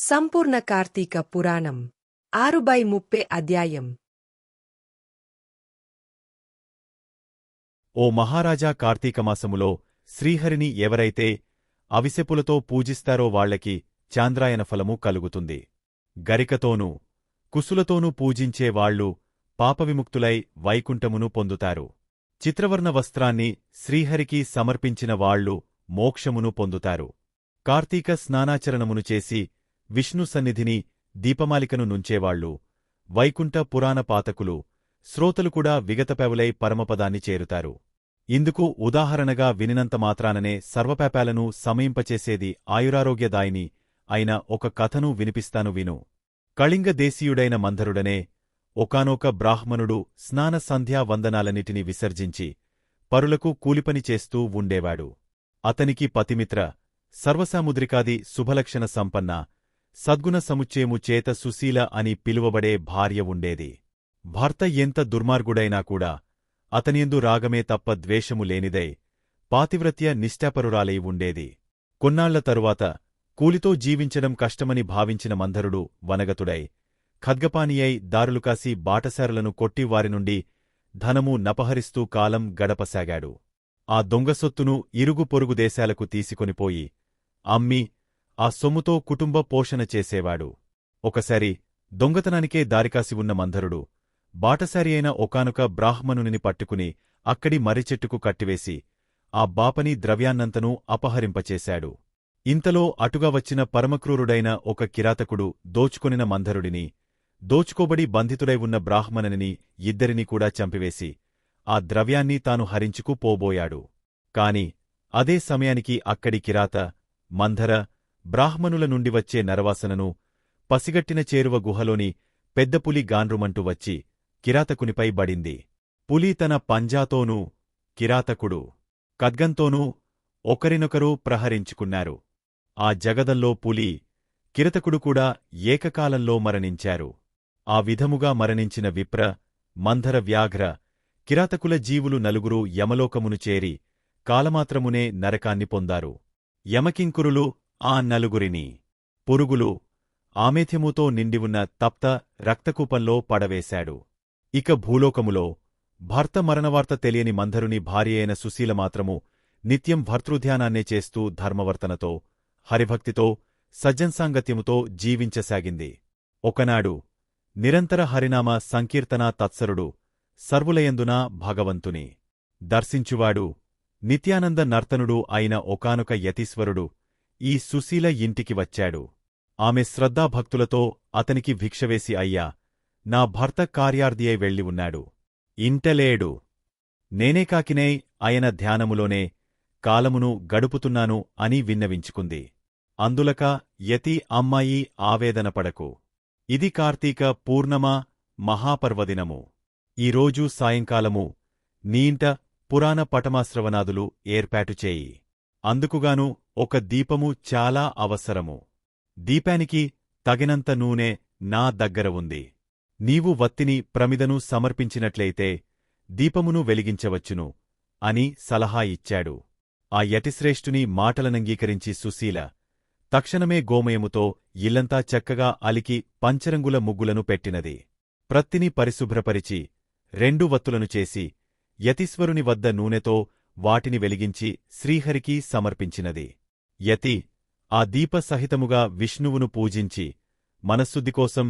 సంపూర్ణ కార్తీక పురాణం 6/30 అధ్యాయం. ఓ మహారాజా, కార్తీకమాసములో శ్రీహరిని ఎవరైతే అవిసెపులతో పూజిస్తారో వాళ్లకి చాంద్రాయన ఫలము కలుగుతుంది. గరికతోనూ కుసులతోనూ పూజించే వాళ్లు పాపవిముక్తులై వైకుంఠమును పొందుతారు. చిత్రవర్ణ వస్త్రాన్ని శ్రీహరికి సమర్పించిన వాళ్లు మోక్షమును పొందుతారు. కార్తీక స్నానాచరణమును చేసి విష్ణు సన్నిధిని దీపమాలికను నుంచేవాళ్లు వైకుంఠ పురాణ పాతకులు, శ్రోతలు కూడా విగతపెవలై పరమపదాన్ని చేరుతారు. ఇందుకు ఉదాహరణగా వినినంత మాత్రాననే సర్వపాపాలను సమయింపచేసేది ఆయురారోగ్యదాయిని అయిన ఒక కథను వినిపిస్తాను విను. కళింగ దేశీయుడైన మంధరుడనే ఒకానొక బ్రాహ్మణుడు స్నాన సంధ్యా వందనాలన్నిటినీ విసర్జించి పరులకు కూలిపని చేస్తూ ఉండేవాడు. అతనికి పతిమిత్ర, సర్వసాముద్రికాది శుభలక్షణ సంపన్న, సద్గుణ సముచ్చయము చేత సుశీల అని పిలువబడే భార్య ఉండేది. భర్త ఎంత దుర్మార్గుడైనా కూడా అతనియందు రాగమే తప్ప ద్వేషము లేనిదై పాతివ్రత్య నిష్ఠాపరురాలై ఉండేది. కొన్నాళ్ల తరువాత కూలితో జీవించడం కష్టమని భావించిన మంధరుడు వనగతుడై ఖడ్గపానియై దారులుకాసి బాటసారులను కొట్టి వారినుండి ధనము నపహరిస్తూ కాలం గడపసాగాడు. ఆ దొంగసొత్తును ఇరుగు పొరుగు దేశాలకు తీసుకొనిపోయి అమ్మి ఆ సొమ్ముతో కుటుంబ పోషణ చేసేవాడు. ఒకసారి దొంగతనానికే దారికాసి ఉన్న మంధరుడు బాటసారి అయిన ఒకానొక బ్రాహ్మణునిని పట్టుకుని అక్కడి మర్రిచెట్టుకు కట్టివేసి ఆ బాపని ద్రవ్యాన్నంతనూ అపహరింపచేశాడు. ఇంతలో అటుగా వచ్చిన పరమక్రూరుడైన ఒక కిరాతకుడు దోచుకొనిన మంధరుడిని, దోచుకోబడి బంధితుడై ఉన్న బ్రాహ్మణునిని ఇద్దరినీ కూడా చంపివేసి ఆ ద్రవ్యాన్ని తాను హరించుకు పోబోయాడు. కాని అదే సమయానికి అక్కడి కిరాత, మంధర, బ్రాహ్మణుల నుండి వచ్చే నరవాసనను పసిగట్టిన చేరువ గుహలోని పెద్దపులి గాన్రుమంటూ వచ్చి కిరాతకునిపై బడింది. పులి తన పంజాతోనూ, కిరాతకుడు ఖడ్గంతోనూ ఒకరినొకరు ప్రహరించుకున్నారు. ఆ జగదంలో పులి, కిరతకుడు కూడా ఏకకాలంలో మరణించారు. ఆ విధముగా మరణించిన విప్ర, మంధర, వ్యాఘ్ర, కిరాతకుల జీవులు నలుగురు యమలోకమును చేరి కాలమాత్రమునే నరకాన్ని పొందారు. యమకింకురులు ఆ నలుగురిని పురుగులు ఆమేథ్యముతో నిండివున్న తప్త రక్తకూపంలో పడవేశాడు. ఇక భూలోకములో భర్త మరణవార్త తెలియని మంధరుని భార్యయైన సుశీల మాత్రము నిత్యం భర్తృధ్యానాన్నే చేస్తూ ధర్మవర్తనతో, హరిభక్తితో, సజ్జన్సాంగత్యముతో జీవించసాగింది. ఒకనాడు నిరంతర హరినామ సంకీర్తనా తత్సరుడు, సర్వులయందున భగవంతుని దర్శించువాడు, నిత్యానంద నర్తనుడు అయిన ఒకానొక యతీశ్వరుడు ఈ సుశీల ఇంటికి వచ్చాడు. ఆమె శ్రద్ధాభక్తులతో అతనికి భిక్షవేసి, అయ్యా, నా భర్త కార్యార్థి అయి వెళ్ళి ఉన్నాడు, ఇంటలేడు. నేనే కాకినై ఆయన ధ్యానములోనే కాలమును గడుపుతున్నాను అని విన్నవించుకుంది. అందులక యతి, అమ్మాయి, ఆవేదనపడకు. ఇది కార్తీక పూర్ణమ మహాపర్వదినము. ఈరోజు సాయంకాలము నీ ఇంట పురాణ పటమాశ్రవణాదులు ఏర్పాటుచేయి. అందుకుగాను ఒక దీపము చాలా అవసరము. దీపానికి తగినంత నూనె నా దగ్గర ఉంది. నీవు వత్తిని ప్రమిదను సమర్పించినట్లయితే దీపమును వెలిగించవచ్చును అని సలహా ఇచ్చాడు. ఆ యతిశ్రేష్ఠుని మాటలనంగీకరించి సుశీల తక్షణమే గోమయముతో ఇల్లంతా చక్కగా అలికి పంచరంగుల ముగ్గులను పెట్టినది. ప్రత్తిని పరిశుభ్రపరిచి 2 వత్తులను చేసి యతీశ్వరుని వద్ద నూనెతో వాటిని వెలిగించి శ్రీహరికి సమర్పించినది. యతి ఆ దీప సహితముగా విష్ణువును పూజించి మనశ్శుద్ధికోసం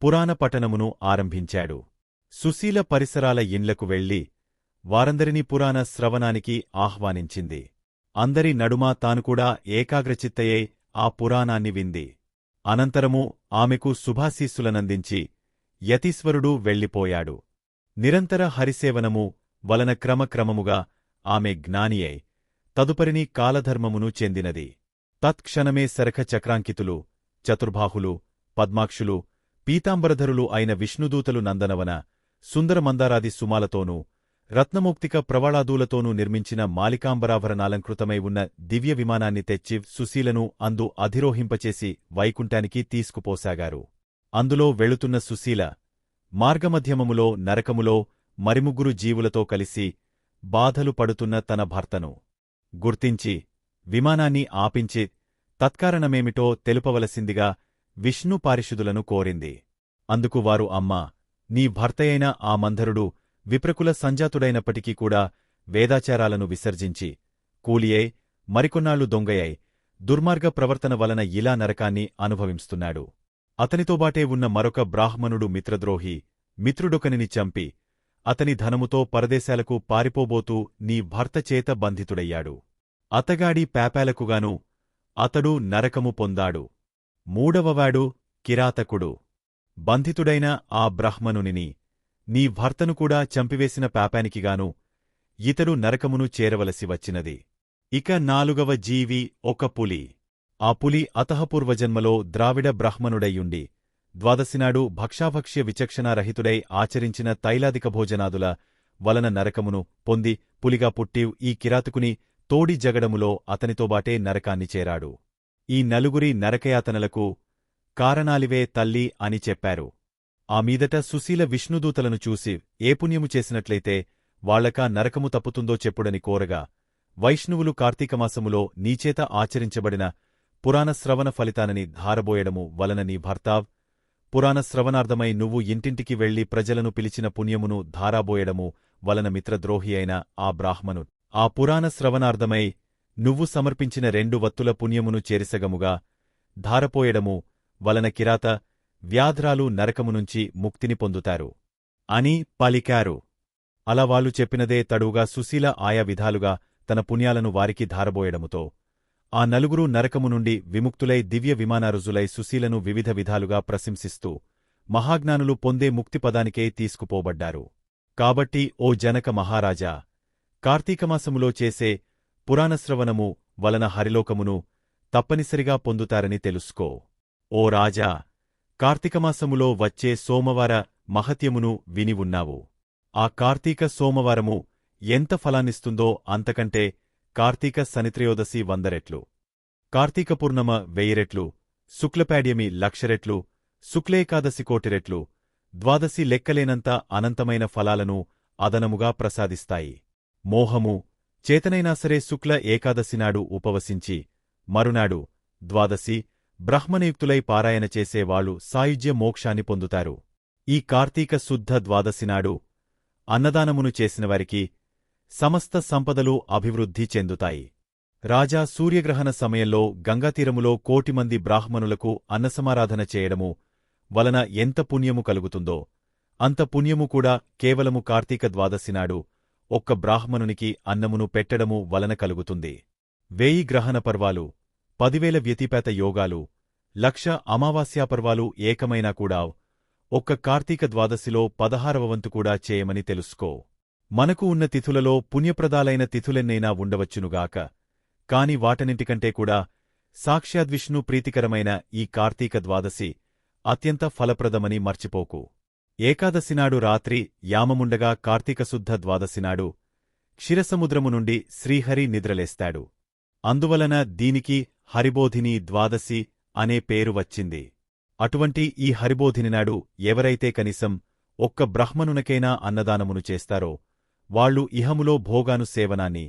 పురాణ పఠనమును ఆరంభించాడు. సుశీల పరిసరాల ఇండ్లకు వెళ్లి వారందరినీ పురాణ శ్రవణానికి ఆహ్వానించింది. అందరి నడుమా తానుకూడా ఏకాగ్రచిత్తయై ఆ పురాణాన్ని వింది. అనంతరము ఆమెకు శుభాశీస్సులనందించి యతీశ్వరుడు వెళ్ళిపోయాడు. నిరంతర హరిసేవనము వలన క్రమక్రమముగా ఆమె జ్ఞానియై తదుపరిని కాలధర్మమును చెందినది. తత్క్షణమే శరఖ చక్రాంకితులు, చతుర్బాహులు, పద్మాక్షులు, పీతాంబరధరులు అయిన విష్ణుదూతలు నందనవన సుందరమందారాది సుమాలతోనూ రత్నమౌక్తిక ప్రవాళాదూలతోనూ నిర్మించిన మాలికాంబరాభరణాలంకృతమై ఉన్న దివ్య విమానాన్ని తెచ్చి సుశీలను అందు అధిరోహింపచేసి వైకుంఠానికి తీసుకుపోసాగారు. అందులో వెళుతున్న సుశీల మార్గమధ్యమములో నరకములో మరిముగ్గురు జీవులతో కలిసి బాధలు పడుతున్న తన భర్తను గుర్తించి విమానాన్ని ఆపించి తత్కారణమేమిటో తెలుపవలసిందిగా విష్ణు పారిషుదులను కోరింది. అందుకు వారు అమ్మా, నీ భర్తయైన ఆ మంధరుడు విప్రకుల సంజాతుడైనప్పటికీ కూడా వేదాచారాలను విసర్జించి కూలియై మరికొన్నాళ్లు దొంగయై దుర్మార్గ ప్రవర్తన వలన ఇలా నరకాన్ని అనుభవిస్తున్నాడు. అతనితోబాటే ఉన్న మరొక బ్రాహ్మణుడు మిత్రద్రోహి మిత్రుడొకనిని చంపి అతని ధనముతో పరదేశాలకు పారిపోబోతూ నీ భర్త చేత బంధితుడయ్యాడు. అతగాడి పేపాలకుగాను అతడు నరకము పొందాడు. మూడవవాడు కిరాతకుడు. బంధితుడైన ఆ బ్రాహ్మణునిని నీ భర్తను కూడా చంపివేసిన పాపానికిగాను ఇతడు నరకమును చేరవలసి వచ్చినది. ఇక నాలుగవ జీవి ఒక పులి. ఆ పులి అతఃపూర్వజన్మలో ద్రావిడ బ్రాహ్మణుడైయుండి ద్వాదశినాడు భక్షాభక్ష్య విచక్షణారహితుడై ఆచరించిన తైలాదిక భోజనాదుల వలన నరకమును పొంది పులిగా పుట్టి ఈ కిరాతకుని తోడి జగడములో అతనితోబాటే నరకాన్ని చేరాడు. ఈ నలుగురి నరకయాతనలకు కారణాలివే తల్లి అని చెప్పారు. ఆ మీదట సుశీల విష్ణుదూతలను చూసి ఏ పుణ్యము చేసినట్లయితే వాళ్లకా నరకము తప్పుతుందో చెప్పుడని కోరగా, వైష్ణవులు కార్తీకమాసములో నీచేత ఆచరించబడిన పురాణశ్రవణ ఫలితానని ధారబోయడము వలన నీ భర్తావ్ పురాణశ్రవణార్థమై నువ్వు ఇంటింటికి వెళ్లి ప్రజలను పిలిచిన పుణ్యమును ధారాబోయడము వలన మిత్రద్రోహి అయిన ఆ బ్రాహ్మణు ఆ పురాణశ్రవణార్థమై నువ్వు సమర్పించిన 2 వత్తుల పుణ్యమును చేరిసగముగా ధారపోయడము వలన కిరాత వ్యాధ్రాలు నరకమునుంచి ముక్తిని పొందుతారు అని పలికారు. అలా వాళ్ళు చెప్పినదే తడువుగా సుశీల ఆయా విధాలుగా తన పుణ్యాలను వారికి ధారబోయడముతో ఆ నలుగురు నరకము నుండి విముక్తులై దివ్య విమానారుజులై సుశీలను వివిధ విధాలుగా ప్రశంసిస్తూ మహాజ్ఞానులు పొందే ముక్తిపదానికే తీసుకుపోబడ్డారు. కాబట్టి ఓ జనక మహారాజా, కార్తీకమాసములో చేసే పురాణశ్రవణము వలన హరిలోకమును తప్పనిసరిగా పొందుతారని తెలుసుకో. ఓ రాజా, కార్తీకమాసములో వచ్చే సోమవార మహత్యమును విని ఉన్నావు. ఆ కార్తీక సోమవారము ఎంత ఫలాన్నిస్తుందో అంతకంటే కార్తీక శనిత్రయోదశి 100 రెట్లు, కార్తీక పూర్ణమ 1000 రెట్లు, శుక్లపాడ్యమి 1,00,000 రెట్లు, శుక్లేకాదశి 1,00,000 రెట్లు, ద్వాదశి లెక్కలేనంత అనంతమైన ఫలాలను అదనముగా ప్రసాదిస్తాయి. మోహము చేతనైనాసరే శుక్ల ఏకాదశినాడు ఉపవసించి మరునాడు ద్వాదశి బ్రహ్మనియుక్తులై పారాయణ చేసేవాళ్లు సాయుజ్య మోక్షాన్ని పొందుతారు. ఈ కార్తీక శుద్ధ ద్వాదశినాడు అన్నదానమును చేసినవారికి సమస్త సంపదలు అభివృద్ధి చెందుతాయి. రాజా సూర్యగ్రహణ సమయంలో గంగాతీరములో 1,000,000 మంది బ్రాహ్మణులకు అన్నసమారాధన చేయడము వలన ఎంత పుణ్యము కలుగుతుందో అంత పుణ్యము కూడా కేవలము కార్తీక ద్వాదశినాడు ఒక్క బ్రాహ్మణునికి అన్నమును పెట్టడము వలన కలుగుతుంది. 1000 గ్రహణ పర్వాలు, 10,000 వ్యతిపేత యోగాలు, 1,00,000 అమావాస్యాపర్వాలు ఏకమైనా కూడా ఒక్క కార్తీక ద్వాదశిలో 16వ వంతు కూడా చేయమని తెలుసుకో. మనకు ఉన్న తిథులలో పుణ్యప్రదాలైన తిథులెన్నైనా ఉండవచ్చునుగాక, కాని వాటన్నింటికంటే కూడా సాక్షాద్విష్ణు ప్రీతికరమైన ఈ కార్తీక ద్వాదశి అత్యంత ఫలప్రదమని మర్చిపోకు. ఏకాదశినాడు రాత్రి యామముండగా కార్తీకశుద్ధ ద్వాదశినాడు క్షీరసముద్రము నుండి శ్రీహరి నిద్రలేస్తాడు. అందువలన దీనికి హరిబోధిని ద్వాదశి అనే పేరు వచ్చింది. అటువంటి ఈ హరిబోధినినాడు ఎవరైతే కనీసం ఒక్క బ్రాహ్మణునకైనా అన్నదానమును చేస్తారో వాళ్లు ఇహములో భోగాను సేవనాన్ని,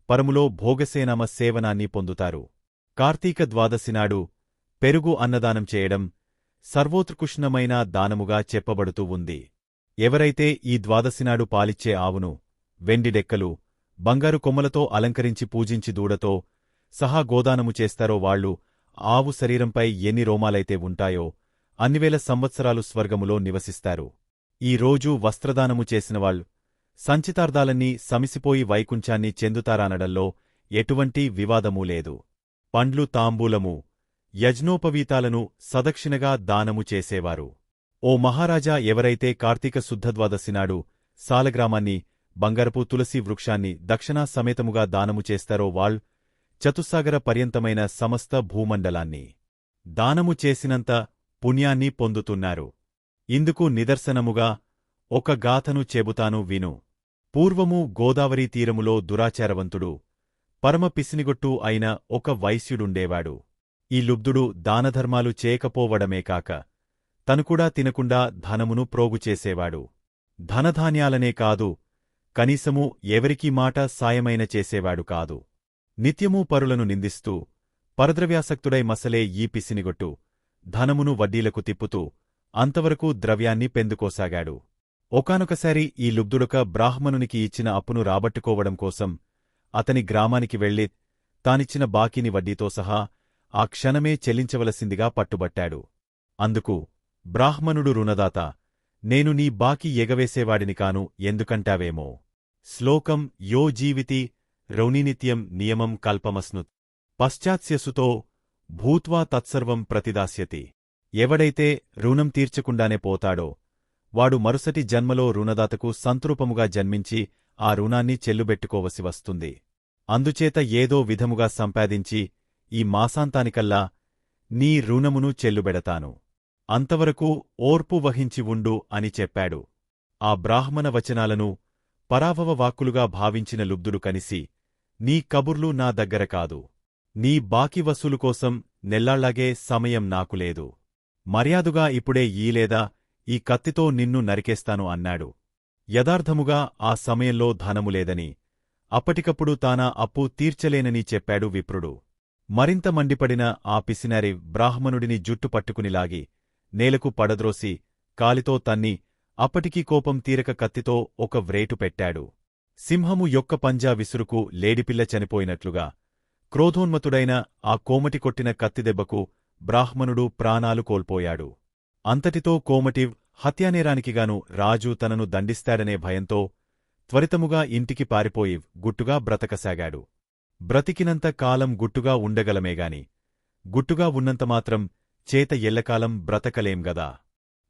పరములో భోగసేనామ సేవనాన్ని పొందుతారు. కార్తీక ద్వాదశినాడు పెరుగు అన్నదానం చేయడం సర్వోత్కృష్టమైన దానముగా చెప్పబడుతూ ఉంది. ఎవరైతే ఈ ద్వాదశినాడు పాలిచ్చే ఆవును వెండి డెక్కలు, బంగారు కొమ్మలతో అలంకరించి పూజించి దూడతో సహా గోదానము చేస్తారో వాళ్లు ఆవు శరీరంపై ఎన్ని రోమాలైతే ఉంటాయో అన్నివేల సంవత్సరాలు స్వర్గములో నివసిస్తారు. ఈ రోజు వస్త్రదానము చేసినవాళ్లు సంచితార్థాలన్నీ సమిసిపోయి వైకుంఠాన్ని చెందుతారనడంలో ఎటువంటి వివాదమూ లేదు. పండ్లు, తాంబూలము, యజ్ఞోపవీతాలను సదక్షిణగా దానము చేసేవారు. ఓ మహారాజా, ఎవరైతే కార్తీక శుద్ధద్వాదశినాడు సాలగ్రామాన్ని, బంగారపు తులసి వృక్షాన్ని దక్షిణా సమేతముగా దానము చేస్తారో వాళ్ చతుస్సాగర పర్యంతమైన సమస్త భూమండలాన్ని దానము చేసినంత పుణ్యాన్ని పొందుతున్నారు. ఇందుకు నిదర్శనముగా ఒక గాథను చెబుతాను విను. పూర్వము గోదావరీ తీరములో దురాచారవంతుడు, పరమ పిసినిగొట్టు అయిన ఒక వైశ్యుడుండేవాడు. ఈ లుబ్ధుడు దానధర్మాలు చేయకపోవడమే కాక తనుకూడా తినకుండా ధనమును ప్రోగుచేసేవాడు. ధనధాన్యాలనే కాదు, కనీసము ఎవరికీ మాట సాయమైన చేసేవాడు కాదు. నిత్యమూ పరులను నిందిస్తూ పరద్రవ్యాసక్తుడై మసలే ఈ పిసినిగొట్టు ధనమును వడ్డీలకు తిప్పుతూ అంతవరకు ద్రవ్యాన్ని పెందుకోసాగాడు. ఒకానొకసారి ఈ లుబ్ధుడొక బ్రాహ్మణునికి ఇచ్చిన అప్పును రాబట్టుకోవడం కోసం అతని గ్రామానికి వెళ్లి తానిచ్చిన బాకీని వడ్డీతో సహా ఆ క్షణమే చెల్లించవలసిందిగా పట్టుబట్టాడు. అందుకు బ్రాహ్మణుడు రుణదాత, నేను నీ బాకీ ఎగవేసేవాడిని కాను ఎందుకంటావేమో. శ్లోకం యో జీవితి రౌణీనిత్యం నియమం కల్పమస్నుత్ పశ్చాత్స్యసుతో భూత్వా తత్సర్వం ప్రతిదాస్యతి. ఎవడైతే రుణం తీర్చకుండానే పోతాడో వాడు మరుసటి జన్మలో రుణదాతకు సంతరూపముగా జన్మించి ఆ రుణాన్ని చెల్లుబెట్టుకోవసి వస్తుంది. అందుచేత ఏదో విధముగా సంపాదించి ఈ మాసాంతానికల్లా నీ రుణమును చెల్లుబెడతాను. అంతవరకు ఓర్పు వహించి ఉండు అని చెప్పాడు. ఆ బ్రాహ్మణ వచనాలను పరాభవ వాక్కులుగా భావించిన లుబ్ధుడు కనిసి, నీ కబుర్లు నా దగ్గర కాదు. నీ బాకీ వసూలు కోసం నెల్లాళ్లాగే సమయం నాకులేదు. మర్యాదుగా ఇప్పుడే లేదా ఈ కత్తితో నిన్ను నరికేస్తాను అన్నాడు. యథార్థముగా ఆ సమయంలో ధనము లేదని, అప్పటికప్పుడు తానా అప్పు తీర్చలేనని చెప్పాడు విప్రుడు. మరింత మండిపడిన ఆ పిసినారి బ్రాహ్మణుడిని జుట్టు పట్టుకుని లాగి నేలకు పడద్రోసి కాలితో తన్ని అప్పటికీ కోపం తీరక కత్తితో ఒక వ్రేటు పెట్టాడు. సింహము యొక్క పంజా విసురుకు లేడిపిల్ల చనిపోయినట్లుగా క్రోధోన్మతుడైన ఆ కోమటి కొట్టిన కత్తిదెబ్బకు బ్రాహ్మణుడు ప్రాణాలు కోల్పోయాడు. అంతటితో కోమటివ్ హత్యానేరానికిగాను రాజు తనను దండిస్తాడనే భయంతో త్వరితముగా ఇంటికి పారిపోయి గుట్టుగా బ్రతకసాగాడు. బ్రతికినంత కాలం గుట్టుగా ఉండగలమేగాని గుట్టుగా ఉన్నంతమాత్రం చేత ఎల్లకాలం బ్రతకలేంగదా.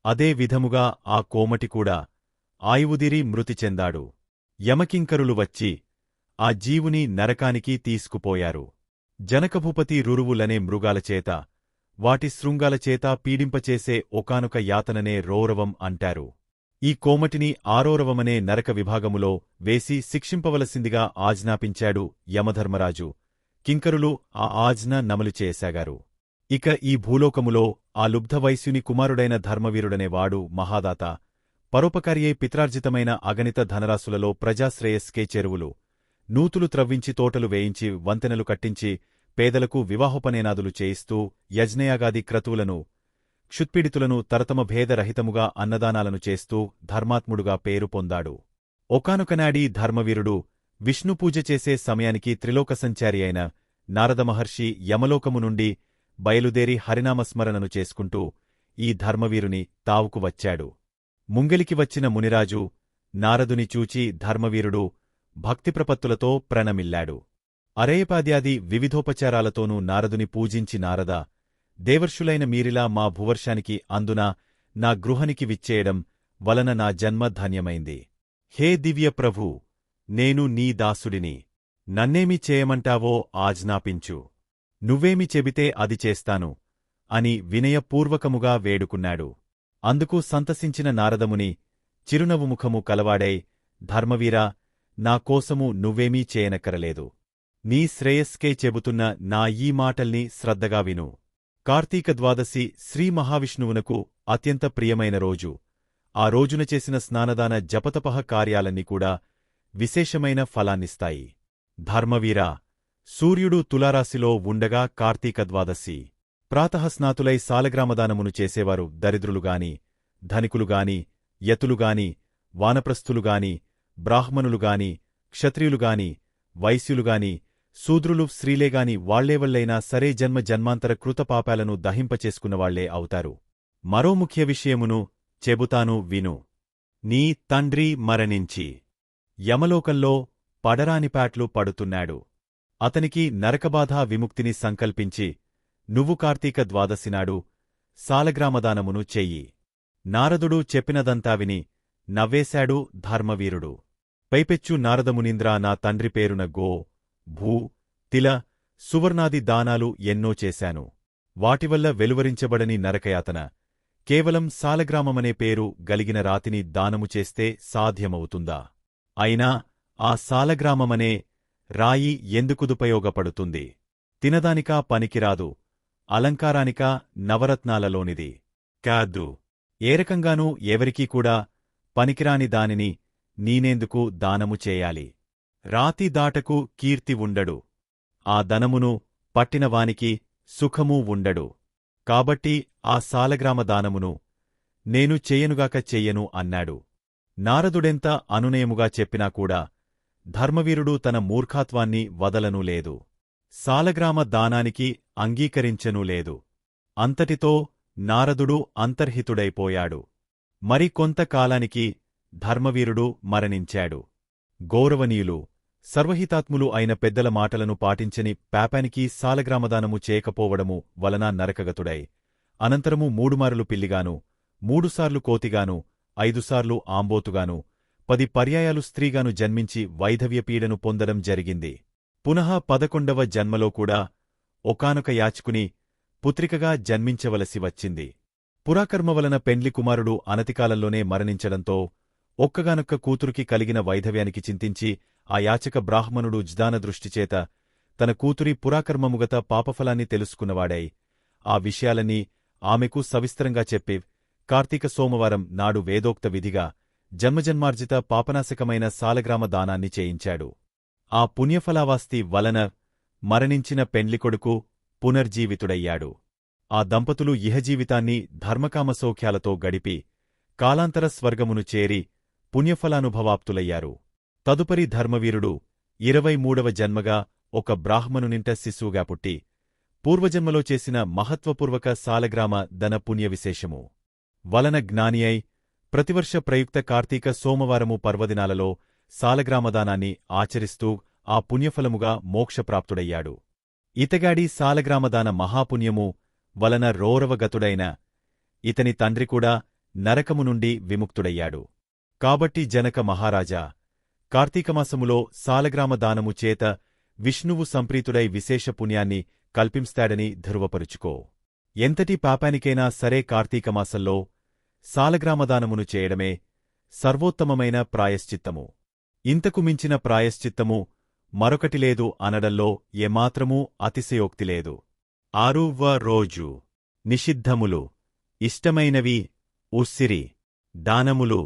అదే విధముగా ఆ కోమటి కూడా ఆయువుదిరి మృతి చెందాడు. యమకింకరులు వచ్చి ఆ జీవుని నరకానికి తీసుకుపోయారు. జనకభూపతి రురువులనే మృగాలచేత వాటి శృంగాలచేత పీడింపచేసే ఒకానొక యాతననే రోరవం అంటారు. ఈ కోమటిని ఆరోరవమనే నరక విభాగములో వేసి శిక్షింపవలసిందిగా ఆజ్ఞాపించాడు యమధర్మరాజు. కింకరులు ఆ ఆజ్ఞ నమలు చేయసాగారు. ఇక ఈ భూలోకములో ఆ లుబ్ధవైశ్యుని కుమారుడైన ధర్మవీరుడనేవాడు మహాదాత, పరోపకారియై పిత్రార్జితమైన అగణిత ధనరాశులలో ప్రజాశ్రేయస్కే చెరువులు, నూతులు త్రవ్వించి తోటలు వేయించి వంతెనలు కట్టించి పేదలకు వివాహోపనేనాదులు చేయిస్తూ యజ్ఞయాగాది క్రతువులను క్షుత్పీడితులను తరతమ భేదరహితముగా అన్నదానాలను చేస్తూ ధర్మాత్ముడుగా పేరు పొందాడు. ఒకానొకనాడి ధర్మవీరుడు విష్ణుపూజ చేసే సమయానికి త్రిలోకసంచారి అయిన నారదమహర్షి యమలోకము నుండి బయలుదేరి హరినామస్మరణను చేసుకుంటూ ఈ ధర్మవీరుని తావుకు వచ్చాడు. ముంగలికి వచ్చిన మునిరాజు నారదుని చూచి ధర్మవీరుడు భక్తిప్రపత్తులతో ప్రణమిల్లాడు. అరేయపాద్యాది వివిధోపచారాలతోనూ నారదుని పూజించి నారదా, దేవర్షులైన మీరిలా మా భూవర్షానికి అందున నా గృహనికి విచ్చేయడం వలన నా జన్మ ధన్యమైంది. హే దివ్య ప్రభూ, నేను నీ దాసుడిని. నన్నేమి చేయమంటావో ఆజ్ఞాపించు. నువ్వేమి చెబితే అది చేస్తాను అని వినయపూర్వకముగా వేడుకున్నాడు. అందుకు సంతసించిన నారదముని చిరునవ్వుముఖము కలవాడై, ధర్మవీరా, నా కోసము నువ్వేమీ చేయనక్కరలేదు. నీ శ్రేయస్కే చెబుతున్న నా ఈ మాటల్ని శ్రద్ధగా విను. కార్తీక ద్వాదశి శ్రీ మహావిష్ణువునకు అత్యంత ప్రియమైన రోజు. ఆ రోజున చేసిన స్నానదాన జపతపహ కార్యాలన్నీ కూడా విశేషమైన ఫలాన్నిస్తాయి. ధర్మవీరా, సూర్యుడు తులారాశిలో ఉండగా కార్తీక ద్వాదశి ప్రాతఃస్నాతులై సాలగ్రామదానమును చేసేవారు దరిద్రులుగాని, ధనికులుగాని, యతులుగాని, వానప్రస్థులుగాని, బ్రాహ్మణులుగాని, క్షత్రియులుగాని, వైశ్యులుగాని, శూద్రులు స్త్రీలేగాని వాళ్లేవళ్లైనా సరే జన్మ జన్మాంతర కృతపాపాలను దహింపచేసుకున్నవాళ్లే అవుతారు. మరో ముఖ్య విషయమును చెబుతాను విను. నీ తండ్రి మరణించి యమలోకంలో పడరానిపాట్లు పడుతున్నాడు. అతనికి నరకబాధ విముక్తిని సంకల్పించి నువ్వు కార్తీక ద్వాదశినాడు సాలగ్రామదానమును చెయ్యి. నారదుడు చెప్పినదంతా విని నవ్వేశాడు ధర్మవీరుడు. పైపెచ్చు నారదమునీంద్రా, నా తండ్రి పేరున గో, భూ, తిల, సువర్ణాది దానాలు ఎన్నో చేశాను. వాటివల్ల వెలువరించబడని నరకయాతన కేవలం సాలగ్రామమనే పేరు గలిగిన రాతిని దానము చేస్తే సాధ్యమవుతుందా? అయినా ఆ సాలగ్రామమనే రాయి ఎందుకుదుపయోగపడుతుంది? తినదానికా పనికిరాదు, అలంకారానికా నవరత్నాలలోనిది కాదు. ఏ రకంగానూ ఎవరికీ కూడా పనికిరాని దానిని నేనెందుకు దానము చేయాలి? రాతి దాటకు కీర్తి ఉండడు, ఆ ధనమును పట్టినవానికి సుఖమూ ఉండడు. కాబట్టి ఆ సాలగ్రామ దానమును నేను చెయ్యనుగాక చెయ్యను అన్నాడు. నారదుడెంత అనునయముగా చెప్పినా కూడా ధర్మవీరుడు తన మూర్ఖాత్వాన్ని వదలనూ లేదు. సాలగ్రామ దానానికి అంగీకరించనూ లేదు. అంతటితో నారదుడు అంతర్హితుడైపోయాడు. మరి కొంతకాలానికి ధర్మవీరుడు మరణించాడు. గౌరవనీయులు, సర్వహితాత్ములు అయిన పెద్దల మాటలను పాటించని పాపానికి సాలగ్రామదానము చేయకపోవడము వలన నరకగతుడై అనంతరము 3 మారులు పిల్లిగాను, 3 సార్లు కోతిగాను, 5 సార్లు ఆంబోతుగాను, 10 పర్యాయాలు స్త్రీగాను జన్మించి వైధవ్యపీడను పొందడం జరిగింది. పునః 11వ జన్మలో కూడా ఒకానొక యాచకుని పుత్రికగా జన్మించవలసి వచ్చింది. పురాకర్మ వలన పెండ్లి కుమారుడు అనతికాలంలోనే మరణించడంతో ఒక్కగానొక్క కూతురికి కలిగిన వైధవ్యానికి చింతించి ఆ యాచక బ్రాహ్మణుడు జ్ఞానదృష్టిచేత తన కూతురి పురాకర్మముగత పాపఫలాన్ని తెలుసుకున్నవాడై ఆ విషయాలన్నీ ఆమెకు సవిస్తరంగా చెప్పి కార్తీక సోమవారం నాడు వేదోక్త విధిగా జన్మజన్మార్జిత పాపనాశకమైన సాలగ్రామ దానాన్ని చేయించాడు. ఆ పుణ్యఫలావాస్తి వలన మరణించిన పెండ్లికొడుకు పునర్జీవితుడయ్యాడు. ఆ దంపతులు ఇహజీవితాన్ని ధర్మకామసౌఖ్యాలతో గడిపి కాలాంతర స్వర్గమును చేరి పుణ్యఫలానుభవాప్తులయ్యారు. తదుపరి ధర్మవీరుడు 23వ జన్మగా ఒక బ్రాహ్మణునింట శిశువుగా పుట్టి పూర్వజన్మలో చేసిన మహత్వపూర్వక సాలగ్రామ దన పుణ్యవిశేషము వలన జ్ఞాని అయి ప్రతివర్ష ప్రయుక్త కార్తీక సోమవారము పర్వదినాలలో సాలగ్రామదానాన్ని ఆచరిస్తూ ఆ పుణ్యఫలముగా మోక్షప్రాప్తుడయ్యాడు. ఇతగాడి సాలగ్రామదాన మహాపుణ్యము వలన రోరవగతుడైన ఇతని తండ్రికూడా నరకము నుండి విముక్తుడయ్యాడు. కాబట్టి జనక మహారాజా, కార్తీకమాసములో సాలగ్రామదానము చేత విష్ణువు సంప్రీతుడై విశేష పుణ్యాన్ని కల్పింస్తాడని ధృవపరుచుకో. ఎంతటి పాపానికైనా సరే కార్తీకమాసంలో సాలగ్రామదానమును చేయడమే సర్వోత్తమమైన ప్రాయశ్చిత్తము. ఇంతకు మించిన ప్రాయశ్చిత్తము మరొకటి లేదు అనడంలో ఏమాత్రమూ అతిశయోక్తిలేదు. 6వ రోజు నిషిద్ధములు, ఇష్టమైనవి, ఉస్సిరి, దానములు,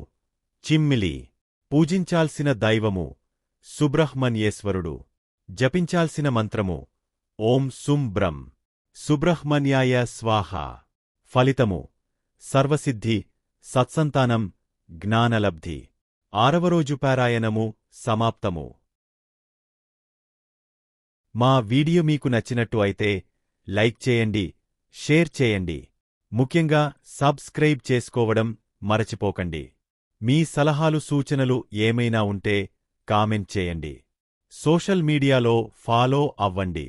చిమ్మిలి. పూజించాల్సిన దైవము సుబ్రహ్మణ్యేశ్వరుడు. జపించాల్సిన మంత్రము ఓం సుం బ్రం సుబ్రహ్మణ్యాయ స్వాహ. ఫలితము సర్వసిద్ధి, సత్సంతానం, జ్ఞానలబ్ధి. 6వ రోజు పారాయణము సమాప్తము. మా వీడియో మీకు నచ్చినట్టు అయితే లైక్ చేయండి, షేర్ చేయండి. ముఖ్యంగా సబ్స్క్రైబ్ చేసుకోవడం మరచిపోకండి. మీ సలహాలు సూచనలు ఏమైనా ఉంటే కామెంట్ చేయండి. సోషల్ మీడియాలో ఫాలో అవ్వండి.